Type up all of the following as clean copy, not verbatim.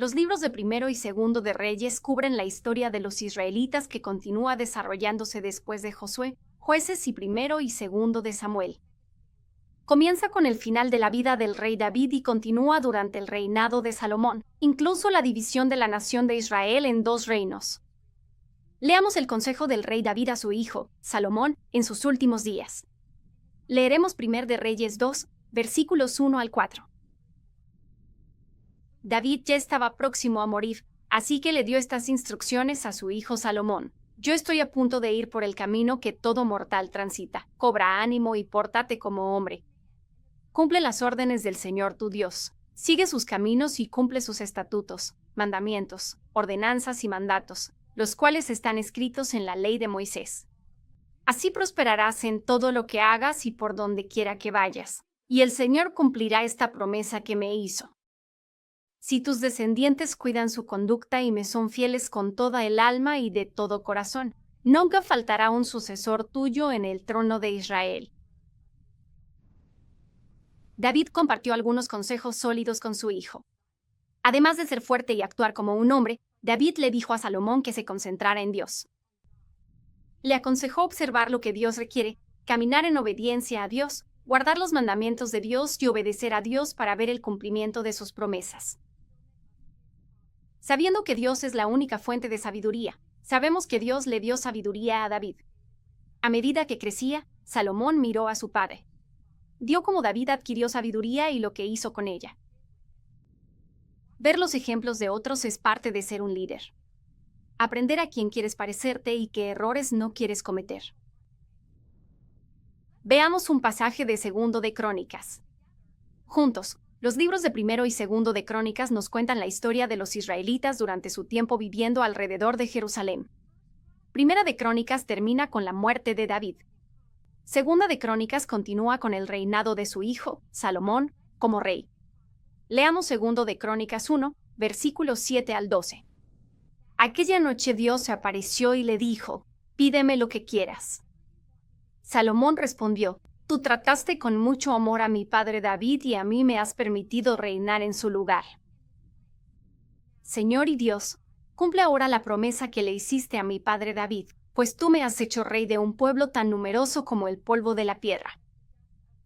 Los libros de Primero y Segundo de Reyes cubren la historia de los israelitas que continúa desarrollándose después de Josué, Jueces y Primero y Segundo de Samuel. Comienza con el final de la vida del rey David y continúa durante el reinado de Salomón, incluso la división de la nación de Israel en dos reinos. Leamos el consejo del rey David a su hijo, Salomón, en sus últimos días. Leeremos Primero de Reyes 2, versículos 1 al 4. David ya estaba próximo a morir, así que le dio estas instrucciones a su hijo Salomón. Yo estoy a punto de ir por el camino que todo mortal transita. Cobra ánimo y pórtate como hombre. Cumple las órdenes del Señor tu Dios. Sigue sus caminos y cumple sus estatutos, mandamientos, ordenanzas y mandatos, los cuales están escritos en la ley de Moisés. Así prosperarás en todo lo que hagas y por donde quiera que vayas. Y el Señor cumplirá esta promesa que me hizo. Si tus descendientes cuidan su conducta y me son fieles con toda el alma y de todo corazón, nunca faltará un sucesor tuyo en el trono de Israel. David compartió algunos consejos sólidos con su hijo. Además de ser fuerte y actuar como un hombre, David le dijo a Salomón que se concentrara en Dios. Le aconsejó observar lo que Dios requiere, caminar en obediencia a Dios, guardar los mandamientos de Dios y obedecer a Dios para ver el cumplimiento de sus promesas. Sabiendo que Dios es la única fuente de sabiduría, sabemos que Dios le dio sabiduría a David. A medida que crecía, Salomón miró a su padre. Vio cómo David adquirió sabiduría y lo que hizo con ella. Ver los ejemplos de otros es parte de ser un líder. Aprender a quién quieres parecerte y qué errores no quieres cometer. Veamos un pasaje de Segundo de Crónicas. Juntos, los libros de Primero y Segundo de Crónicas nos cuentan la historia de los israelitas durante su tiempo viviendo alrededor de Jerusalén. Primera de Crónicas termina con la muerte de David. Segunda de Crónicas continúa con el reinado de su hijo, Salomón, como rey. Leamos Segundo de Crónicas 1, versículos 7 al 12. Aquella noche Dios se apareció y le dijo: «Pídeme lo que quieras». Salomón respondió: «Tú trataste con mucho amor a mi padre David y a mí me has permitido reinar en su lugar. Señor y Dios, cumple ahora la promesa que le hiciste a mi padre David, pues tú me has hecho rey de un pueblo tan numeroso como el polvo de la tierra.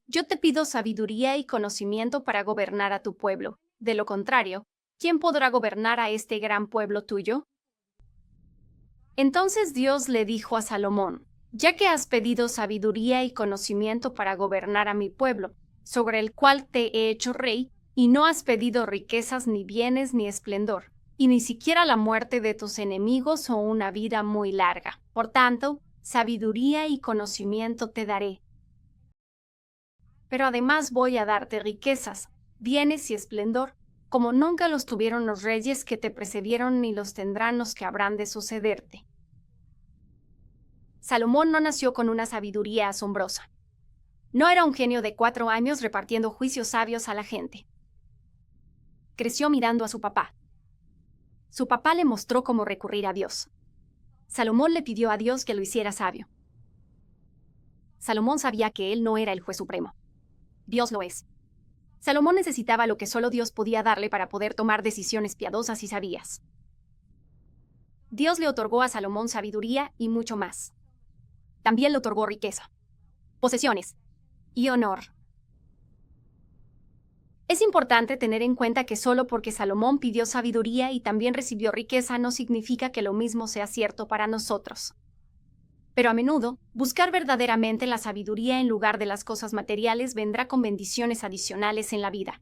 Yo te pido sabiduría y conocimiento para gobernar a tu pueblo. De lo contrario, ¿quién podrá gobernar a este gran pueblo tuyo?». Entonces Dios le dijo a Salomón: «Ya que has pedido sabiduría y conocimiento para gobernar a mi pueblo, sobre el cual te he hecho rey, y no has pedido riquezas ni bienes ni esplendor, y ni siquiera la muerte de tus enemigos o una vida muy larga. Por tanto, sabiduría y conocimiento te daré. Pero además voy a darte riquezas, bienes y esplendor, como nunca los tuvieron los reyes que te precedieron ni los tendrán los que habrán de sucederte». Salomón no nació con una sabiduría asombrosa. No era un genio de 4 años repartiendo juicios sabios a la gente. Creció mirando a su papá. Su papá le mostró cómo recurrir a Dios. Salomón le pidió a Dios que lo hiciera sabio. Salomón sabía que él no era el juez supremo. Dios lo es. Salomón necesitaba lo que solo Dios podía darle para poder tomar decisiones piadosas y sabias. Dios le otorgó a Salomón sabiduría y mucho más. También le otorgó riqueza, posesiones y honor. Es importante tener en cuenta que solo porque Salomón pidió sabiduría y también recibió riqueza no significa que lo mismo sea cierto para nosotros. Pero a menudo, buscar verdaderamente la sabiduría en lugar de las cosas materiales vendrá con bendiciones adicionales en la vida.